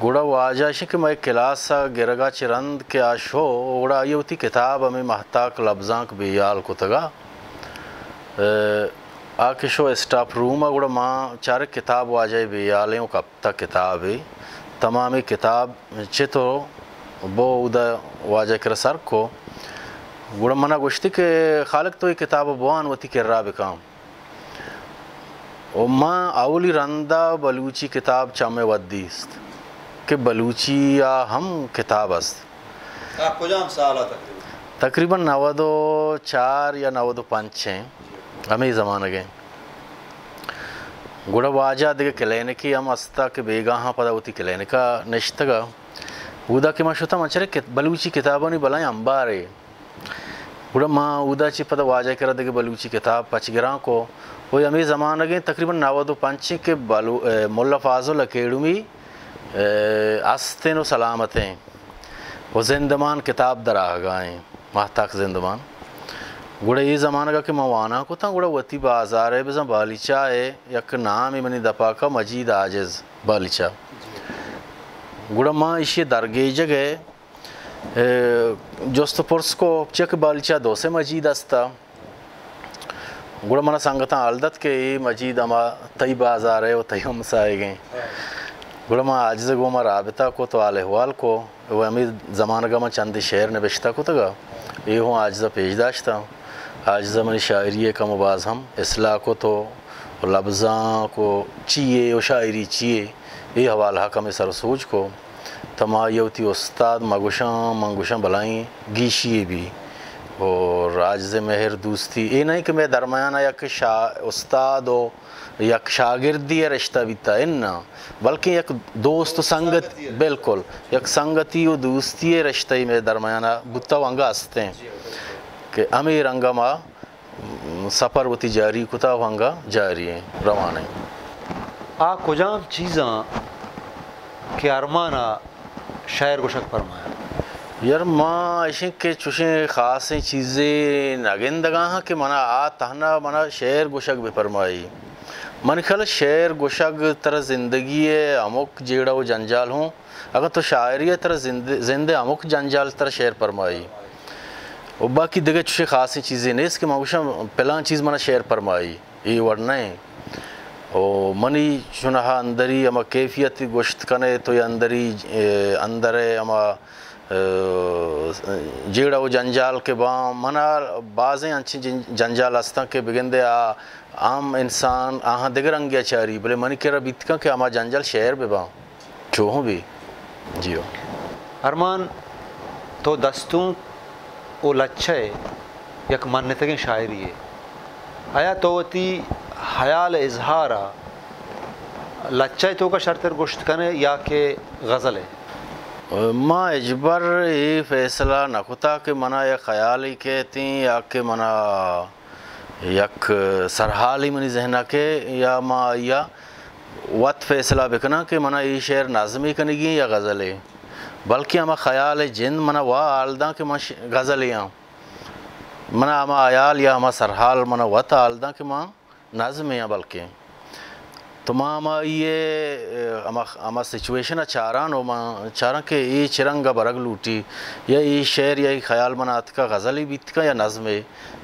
گوڑا واجہ شک میں کلاسا گرگا چرند کے آشو گوڑا یہ ہوتی کتاب ہمیں محتاق لفظاں کے بیال کو تگا آکے شو اسٹاف روم گوڑا ماں چارے کتاب واجہ بیالیں کب تک کتاب ہے تمامی کتاب چتو بو ادا واجہ کر سر کو گوڑا منہ گوشتی کہ خالق تو یہ کتاب بوان وتی کر رہا بکام و ماں اولی رندہ بلوچی کتاب چامے ودیست کہ بلوچی یا ہم کتاب است آپ کجام سالہ تقریباً 94 یا 95 ہیں ہمیں زمانہ گئے گوڑا واجہ دیکھ کلینکی ہم استا کہ بیگاہاں پدا ہوتی کلینکا نشتگا اودا کہ ماں شوتا مچرے بلوچی کتابوں نہیں بلائیں امبارے گوڑا ماں اودا چی پدا واجہ کرا دیکھ بلوچی کتاب پچ گران کو وہ ہمیں زمانہ گئے تقریباً 95 کے مولا فاضل اکیڈمی آستین و سلامتیں وہ زندمان کتاب در آگائیں محتاق زندمان گوڑا یہ زمانہ کا کہ موانا کو تھا گوڑا وطی بازار ہے بزن بالیچا ہے یک نام منی دپا کا مجید عاجز بالیچا گوڑا ماں اسی درگی جگہ جوست پرس کو چک بالیچا دو سے مجید استا گوڑا منہ سنگتاں عالدت کے یہ مجید اما تئی بازار ہے وہ تئی ہم سائے گئیں گوڑا ماں عاجز گو ماں رابطہ کو تو آل احوال کو وہ ہمیں زمانہ کا ماں چندی شعر نبشتہ کو تگا یہ ہوں عاجزہ پیش داشتا عاجزہ منی شاعری کا مباز ہم اصلاح کو تو لفظاں کو چیئے و شاعری چیئے یہ حوالہ کا میں سر سوچ کو تما یوتی استاد منگوشاں بلائیں گیشیے بھی اور عاجز مہر دوستی یہ نہیں کہ میں درمیانہ یک استاد و یک شاگردی رشتہ بیتا اننا بلکہ یک دوست سنگت بالکل یک سنگتی و دوستی رشتہ میں درمیانہ بتا وانگا ہستے ہیں کہ ہمیں رنگا ماں سفر وتی جاری کتا وانگا جاری ہیں روانے آ کجام چیزاں کہ ارمانا شاعر گوشک فرمایا یار ماں ایشیں کہ چوشیں خاصیں چیزیں نگندگاں ہاں کہ منا آ تہنا منا شعر گوشک بھی فرمائی من خیال شعر گوشک تر زندگی امک جیڑا و جنجال ہوں اگر تو شاعری تر زندے امک جنجال تر شعر فرمائی اور باقی دیگر چوشیں خاصیں چیزیں نہیں اس کے ماں پلان چیز منا شعر فرمائی یہ ورنہ ہے اور منی چنہا اندری اما کیفیت گوشت کنے تو یہ اندر اما جیڑا و جنجال کے منا بعضیں انچی جنجال ہستا کہ بگندے عام انسان آہاں دیگر انگیا چاری بلے منی کہہ رہا بیتکا کہ اما جنجال شہر بے با چوہوں بھی جیو ارمان تو دستوں او لچھے یک منتگیں شاعری ہے آیا تو تی حیال اظہارا لچھے تو کا شرطر گوشت کنے یا کہ غزل ہے ماں اجبر یہ فیصلہ نکتا کہ منا یک خیالی کہتی یا کہ منا یک سرحالی منی ذہنہ کے یا ماں یا وقت فیصلہ بکنا کہ منا یہ شعر نظمی کنگی یا غزل ہے بلکہ ہما خیال جن منا وا آلداں کہ ماں غزلیاں منا ہما آیال یا ہما سرحال منا وط آلداں کہ ماں نظمیاں بلکہ تو ماں ہما یہ ہما سچویشن چاران ہو ماں چاران کہ یہ چرنگا برگ لوٹی یا یہ شعر یا یہ خیال منات کا غزلی بیت کا یا نظم ہے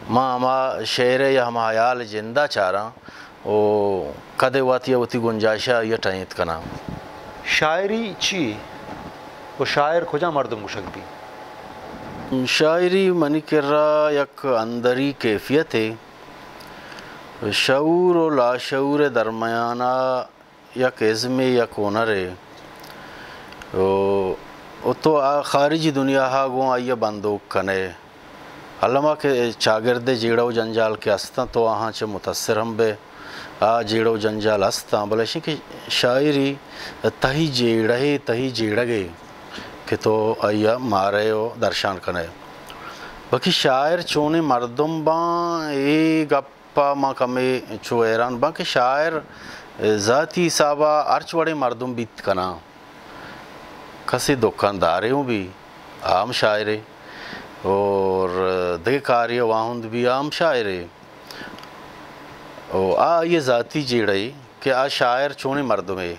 ماں ہما شعر یا ہما حیال جندہ چاران او کدے وات یا وتی گنجائشہ یا ٹائیت کنا شاعری چی وہ شاعر کجا مردم گوشک بھی شاعری منی کر رہا یک اندری کیفیت ہے شعور و لاشعور درمیانہ یک عزم یک ہنر ہے تو خارجی دنیا ہا گوں آئیے بندوق کنے علامہ کے چاگرد جیڑا و جنجال کے ہستاں تو آہاں چے متاثر ہم بے جیڑا و جنجال ہستاں بلشیں کہ شاعری تہی جیڑے تہی جیڑگے کہ تو آئیے مارے و درشان کنے باقی شاعر چونے مردم باں ای گپ ماں کمی چو ایران باں کہ شاعر ذاتی حسابہ ارچ وڑے مردم بیت کنا کسی دکاندارے ہوں بھی عام شاعرے اور دے کاری واہند بھی عام شاعرے اور یہ ذاتی جیڑے کہ شاعر چونے مردم ہے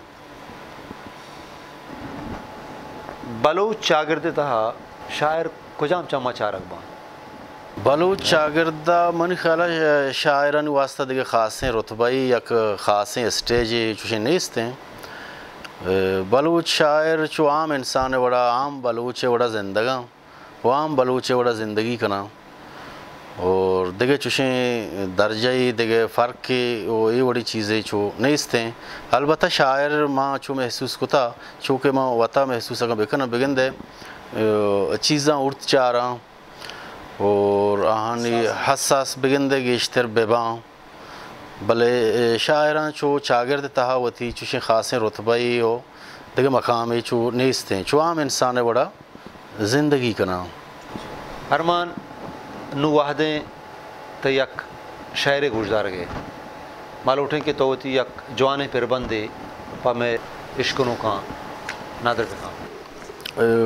بلوچ شاگرد تہا شاعر کجام چما چارک بان بلوچ شاگردہ من خیال شاعران واسطہ دیگه خاصیں رتبائی یک خاصیں اسٹیج چوشے نیست ہیں. بلوچ شاعر چو عام انسان وڑا عام بلوچ وڑا زندگاں وہ عام بلوچ وڑا زندگی کنا اور دیگه چوشیں درجہی دیگه فرق کی وہ یہ وڑی چیزیں چو نیست ہیں. البتہ شاعر ماں چو محسوس کتا چونکہ ماں وطا محسوس اگر بکنا بگن دے چیزاں اڑت چاہ رہا اور آہانی حساس بگندے گیشتر بیباں بلے شاعران چو چاگرد تہاوتی چوشیں خاصیں رتبائی ہو دیگه مقامی چو نیستیں چو عام انسان بڑا زندگی کنا. ارمان نو وحدیں تا یک شاعر گوشدار گئے مال اٹھیں کہ توتی یک جوانے پر بندے پا میں عشقنوں کا نادر بکھا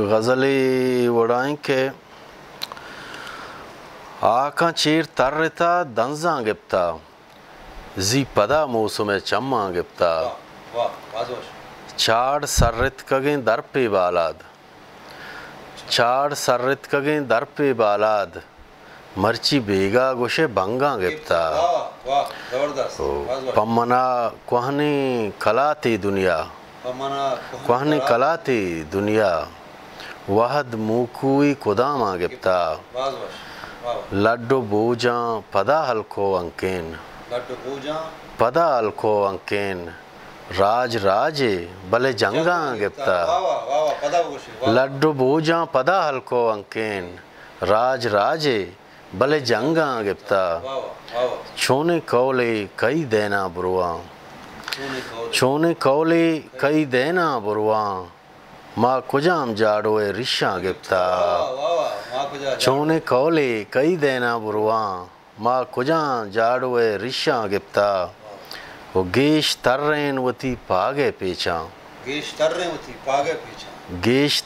غزلی وڑائیں کہ آکاں چیر تر رتا دنزاں گپتا زی پدا موسم چماں گپتا چاڑ سرت کگیں در پہ بالاد چاڑ سرت کگیں در پہ بالاد مرچی بیگا گوشے بنگاں گپتا پمنا کوہنی کلاتی دنیا کوہنی کلاتی دنیا وحد موکوئی کداماں گپتا لڈو بوجاں پدا ہلکو انکین پدا ہلکو انکین راج راجے بلے جنگاں گپتا لڈو بوجاں پدا ہلکو انکین راج راجے بلے جنگاں گپتا چھونے کولے کئی دینا برواں چھونے کولے کئی دینا برواں ماں کجام جاڑوے رشاں گپتا چھونے کولے کئی دینا برواں ماں کجام جاڑوے رشاں گپتا وہ گیش ترین وتی پاگے پیچاں گیش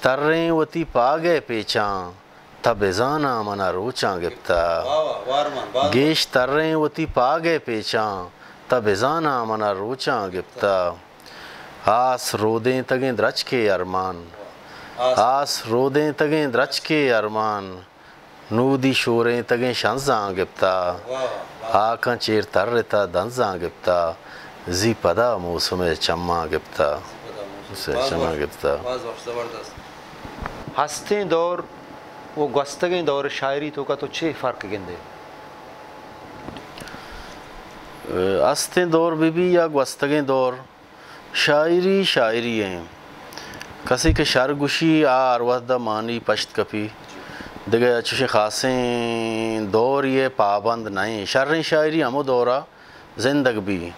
ترین وتی پاگے پیچاں تبزانا منا روچاں گپتا گیش ترین وتی پاگے پیچاں تبزانا منا روچاں گپتا آس رودیں تگیں درچ کے ارمان آس رودیں تگیں درچ کے ارمان نودی شوریں تگیں شنزاں گپتا آکاں چیر تر رتا دنزاں گپتا زی پدا موسم چماں گپتا چماں گپتا. ہستیں دور وہ گستگیں دور شاعری تو کا تو چھ فرق گندے ہستیں دور بھی یا گستگیں دور شاعری شاعری ہیں کسی کے شرگشی آر وحدہ مانی پشت کپی دیگه چوشیں خاصیں دور یہ پابند نہیں شریں شاعری ہمو دورہ زندگ بھی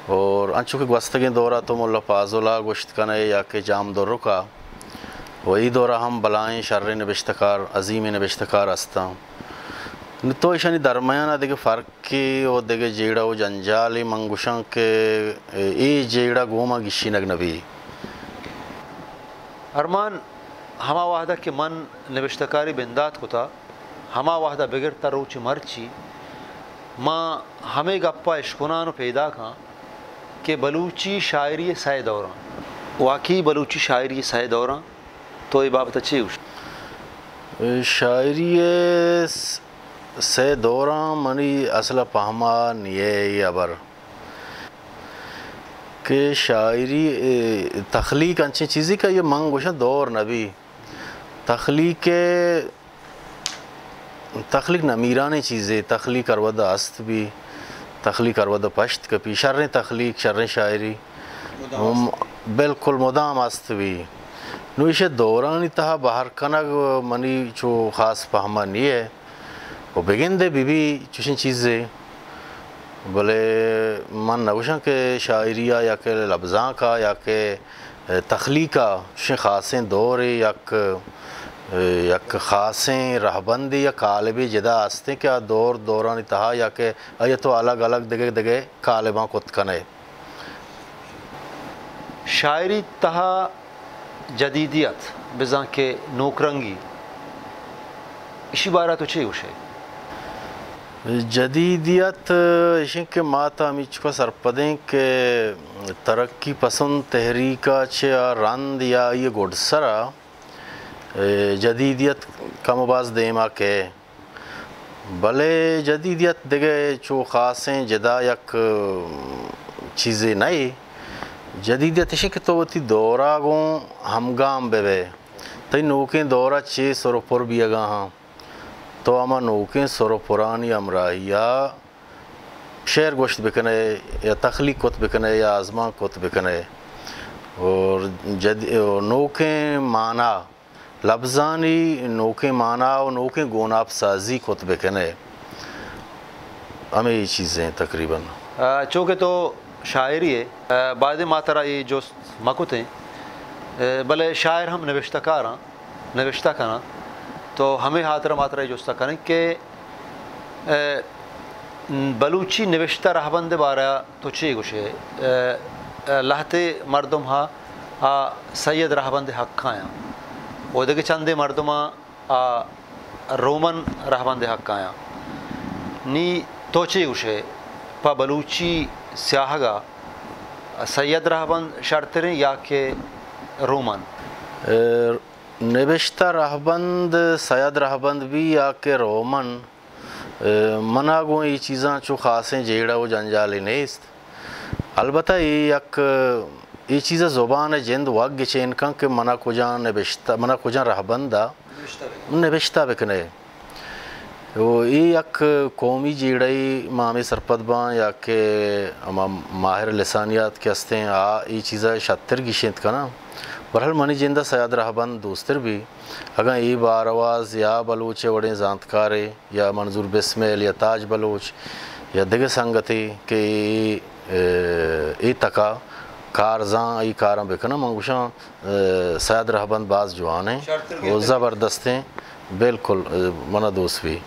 اور انچو کے گوستگیں دورہ تو مولا پازولا گوشت کنے یا کہ جام دور رکا وہی دورہ ہم بلائیں شریں نبشتکار عظیم نبشتکار ہستا تو ایشانی درمیانہ دیگه فرق کی و دیگه جیڑا و جنجالی منگوشان کے ای جیڑا گوما گشی نگ نبی. ارمان ہما واحدہ کہ من نوشتکاری بندات کتا ہما واحدہ بگر تروچ مرچی ماں ہمیں گپا اشکنانو پیدا کھاں کہ بلوچی شاعری سائے دوراں واقعی بلوچی شاعری سائے دوراں تو یہ بابت اچھی ہوش شاعری سے دوراں منی اصلا پہما نیے ابر کہ شاعری تخلیق انچی چیزی کا یہ منگوشا دور نبی تخلیق نمیرانی چیزیں تخلیق ارودا است بھی تخلیق ارودا پشت کپی شریں تخلیق شریں شاعری بالکل مدام است بھی نویش دورانی تہا باہر کنگ منی چو خاص پہما نہیں ہے وہ بگن دے بھی چوشن چیزیں بلے من نگوشاں کہ شاعریہ یا کہ لفظاں کا یا کہ تخلیقہ چوشن خاصیں دور یک خاصیں رہبندی یا کالبی جدا آستے کیا دور دورانی تہا یا کہ یہ تو الگ الگ دگے کالباں کت کنے شاعری تہا جدیدیت بزاں کے نوکرنگی اسی بارہ تو چھے گوشے جدیدیت اشن کے ماتا ہمیچ کا سرپدیں کہ ترقی پسند تحریکہ چیا رند یا یہ گوڑ سرا جدیدیت کم باز دیما کے بلے جدیدیت دیگے چو خاصیں جدا یک چیزیں نئی جدیدیت اشن کہ تو وتی دورا گوں ہمگام بے بے تی نوکیں دورا 600 پر بھی اگا ہاں تو اما نوکیں سر و پرانی امرائی یا شعر گوشت بکنے یا تخلیق کت بکنے یا آزمان کت بکنے اور نوکیں معنی لفظانی نوکیں معنی و نوکیں گوناب سازی کت بکنے ہمیں یہ چیزیں تقریباً چونکہ تو شاعری ہے بعد ماترہ یہ جو مکت ہیں بلے شاعر ہم نوشتہ کاراں نوشتہ کنا تو ہمیں ہاترہ ماترہ جوستا کریں کہ بلوچی نوشتہ رہبند بارہ تو چی گوشے لہتے مردم ہاں سید رہبند حق کھایاں وہ دیکھے چندے مردم رومن رہبند حق کھایاں نی تو چی گوشے پا بلوچی سیاہگا سید رہبند شرطریں یا کہ رومن نوشتہ رہبند سید رہبند بھی یا کہ رومن منا گو یہ چیزاں چو خاصیں جیڑا وہ جنجالی نیست البتہ یہ چیزیں زبان جند وگ چین کن کہ منا کجان رہبندہ نوشتہ بکنے یہ یک قومی جیڑائی مامی سرپد بان یا کہ ماہر لسانیات کے ہستے ہیں یہ چیزیں شتر کی شیند کنا برحال منی جندہ سید رہبند دوستر بھی اگر ای بارواز یا بلوچ وڑیں زانتکارے یا منظور بسمیل یا تاج بلوچ یا دیگر سنگتی کہ ای تکا کارزاں ای کاراں بکنا منگوشاں سید رہبند باز جوانے وہ زبردست ہیں بالکل منا دوست بھی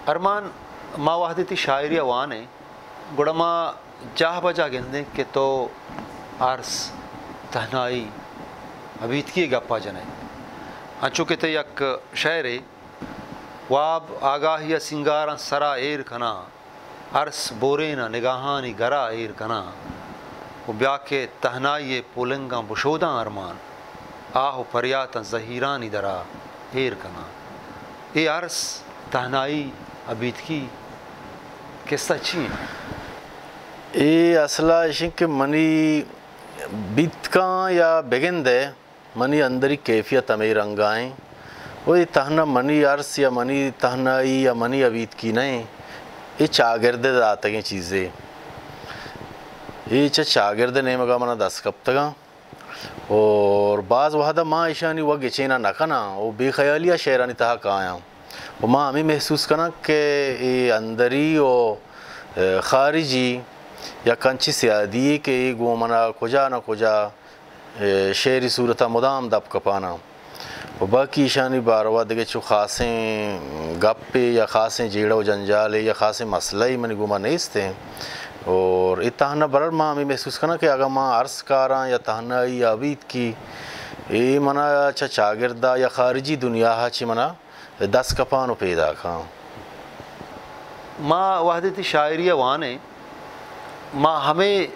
ارمان ما وحدتی شاعری وانے گوڑا ما جاہ بجا گندیں کہ تو عرص تہنائی ابیت کی گپا جنے ہنچو کہ تے یک شعرے واب آگاہی سنگاراں سرا ایر کنا عرص بورینا نگاہانی گرا ایر کنا وہ بیا کے تہنائی پولنگاں بشوداں ارمان آہو پریاتاں زہیرانی درا ایر کنا اے عرص تہنائی ابیت کی قصہ چین اے اصلہ اشن کہ منی بیتکاں یا بگندے منی اندری کیفیت ہمیں رنگائیں وہ یہ تہنا منی عرص یا منی تہنائی یا منی ابیت کی نہیں یہ چاگردے داتگیں چیزیں یہ چاگردے نہیں مگا منا 10 کب تگاں اور بعض وحدہ ماں ایشانی وہ گچینا نکنا وہ بے خیالیہ شعرانی تہا کہاں وہ ماں ہمیں محسوس کنا کہ یہ اندری و خارجی یا کنچی سیادی کہ یہ گو منا کجا نہ کجا شعری صورتہ مدام دب کپانا و باقی ایشانی باروا دگے چو خاصیں گپے یا خاصیں جیڑا و جنجالے یا خاصیں مسئلہی منی گو ماں نیستے ہیں اور یہ تہنا برر ماں ہمیں محسوس کرنا کہ اگر ماں عرص کاراں یا تہنائی یا عبید کی یہ منا چاگردہ یا خارجی دنیا چی منا 10 کپانو پیدا کھاں ماں وحدتی شاعری وانے ماں ہمیں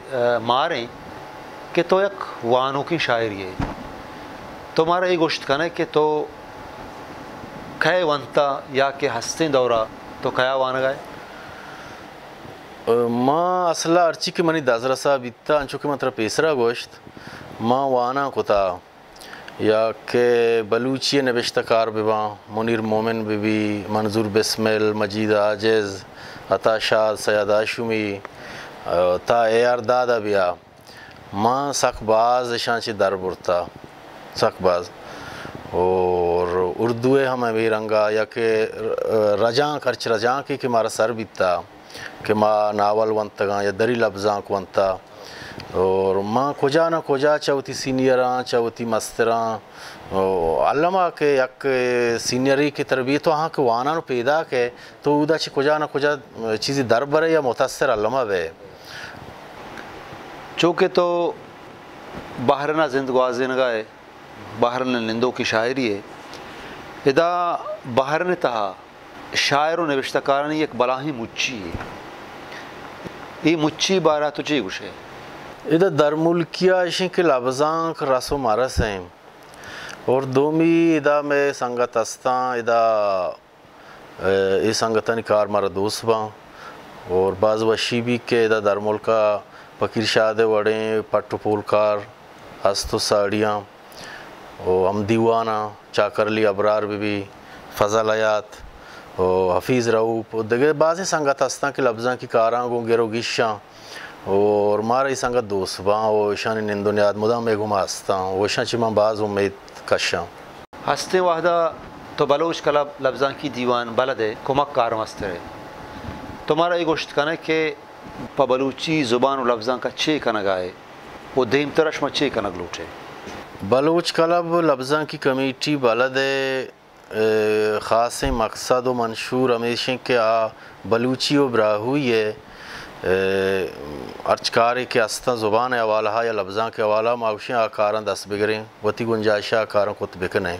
ماریں کہ تو یک وانوں کی شاعری ہے تو مارا یہ گوشت کھانا ہے کہ تو کھائے ونتا یا کہ ہستیں دورہ تو کھایا وانا گئے ماں اصلہ ارچی کے منی دازرہ صاحب اتا انچو کہ مطرح پیسرہ گوشت ماں وانا کتا یا کہ بلوچی نوشتہ کار بباں منیر مومن بی منظور بسمیل مجید عاجز عطا شاد سید آشمی تا ایار دادا بیا ماں سک باز شانچی در برتا سک باز اور اردوے ہمیں بھی رنگا یا کہ رجاں کرچ رجاں کی مارا سر بیتا کہ ماں ناول ونتگاں یا دری لفظاں کو ونتا اور ماں کجا نہ کجا چاوتی سینئراں چاوتی مستراں علمہ کے یک سینئری کی تربیت وہاں کے وانا نو پیدا کے تو اودا چی کجا نہ کجا چیزی در برے یا متاثر علمہ بے چونکہ تو باہرنا زندگوازی نگائے باہرن نندوں کی شاعری ہے ادا باہرن تہا شاعر و نوشتکارانی یک بلاہی مچی ہے یہ مچی بارہ تجھے گوشے ادھا در ملکیا اشن کے لفظاں کا رس و مرس ہیں اور دومی ادا میں سنگت استان ادا یہ سنگتانی کار مارا دوست باں اور بعض وشی بھی کہ ادا در ملکا پکیر شاد وڑیں پٹو پولکار ہستو ساڑیاں اور ہم دیوانا چاکرلی ابرار بھی فضل حیات اور حفیظ رعوپ دیگر بعض سنگت استان کے لفظاں کی کاراں گو گیرو گیشاں اور مارا ہی سنگت دوست باں اور اشانی نندو نیاد مدام میں گھماستاں اور اشان چیمان بعض امید کشاں ہستے واحدہ تو بلوچ کلب لفظاں کی دیوان بلد ہے کمک کار مسترے تمہارا یہ گوشت کنا کہ پا بلوچی زبان و لفظاں کا چھے کنگ آئے وہ دیم ترش میں چھے کنگ لوٹے بلوچ کلب لفظاں کی کمیٹی بلد ہے خاص مقصد و منشور ہمیشہ کہ بلوچی و براہوئی ہے ارچکارے کے استہ زبان حوالہ یا لفظاں کے حوالہ معاوشیں آکاران دست بگریں وطی گنجائشہ آکاران کت بکنے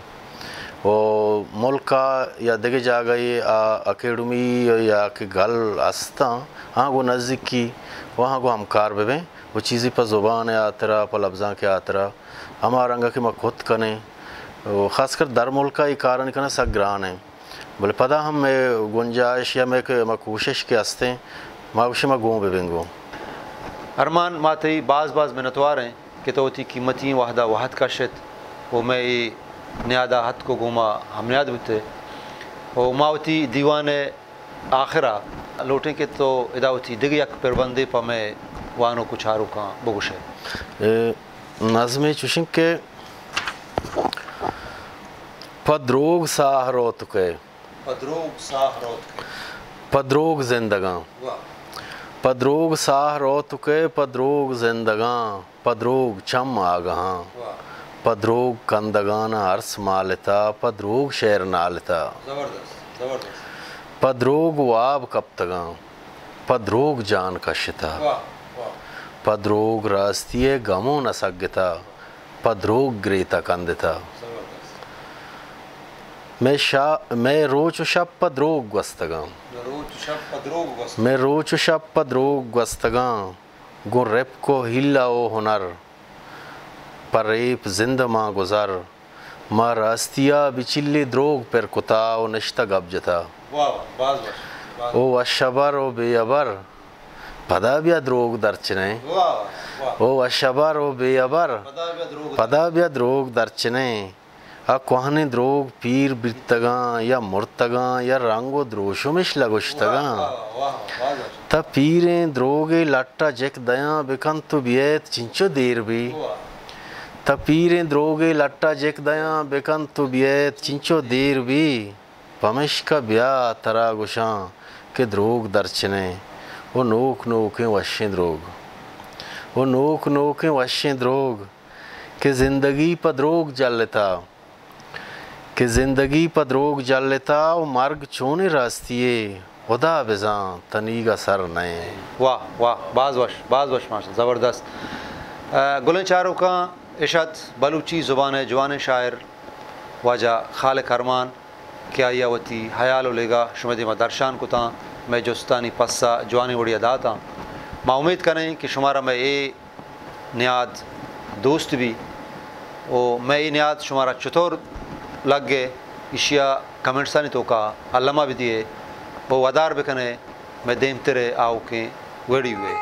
اور ملکہ یا دگے جاگئی اکیڈمی یا کہ گل استہ ہاں گو نزدیک کی وہاں گو ہمکار ببیں وہ چیزی پا زبان آترا پا لفظاں کے آترا ہمارا رنگا کہ میں خود کنے خاص کر در ملکہ یہ کارن کنا سک گران ہیں بلے پدا ہم میں گنجائش یا میں کوشش کے ہستے ماوشی میں گوں ببیں گوں ارمان ماتی بعض منتوار ہیں کہ تو تی قیمتی واحدہ واحد کا شت وہ میں نیادہ حد کو گوما ہم نیاد بتے وہ ماوتی دیوان آخرہ لوٹیں کہ تو اداوتی دگی یک پربندے پا میں وانو کچھ آرو کان بگوشے نظم چوشن کے پدروگ ساہ روتکے پدروگ زندگاں پدروگ ساہ روتکے پدروگ زندگاں پدروگ چم آگہاں پدروگ کندگانا عرص مالتا پدروگ شیر نالتا پدروگ واب کپتگاں پدروگ جان کشتا پدروگ راستی گمو نسگتا پدروگ گریتا کندتا میں روچ و شب پدروگ گوستگاں میں روچ و شب پدروگ گوستگاں گن ریپ کو ہلا او ہنر پر ریپ زند ماں گزر ماں راستیا بچلی دروگ پر کتا و نشتہ گب جتا او اشبر او بے ابر پدا بیا دروگ درچنے او اشبر او بے ابر پدا بیا دروگ درچنے کوہنے دروگ پیر برتگاں یا مرتگاں یا رنگو دروشو مش لگوشتگاں تا پیریں دروگے لٹا جک دیاں بکن تو بیت چنچو دیر بھی تا پیریں دروگے لٹا جک دیاں بکن تو بیت چنچو دیر بھی پمشکا بیا ترا گشاں کہ دروگ درچنے وہ نوک نوکیں وشیں دروگ وہ نوک نوکیں وشیں دروگ کہ زندگی پا دروگ جل لیتا کہ زندگی پا دروگ جل لیتا و مرگ چونے راستیے خدا بزاں تنیگا سر نئے واہ واہ باز وش ماشاء زبردست گلن چاروں کا اشد بلوچی زبان جوان شاعر واجہ خالق ارمان کیا یاوتی حیال و لگا شمدی میں درشان کو تاں میں جستانی پسا جوانی وڑی ادا تاں میں امید کریں کہ شمارا میں اے نیاد دوست بھی او میں اے نیاد شمارا چطور لگ گئے اشیا کمنٹسانی تو کا علامہ بھی دیے وہ ودار بکنے میں دیم ترے آؤ کے ویڑی ہوئے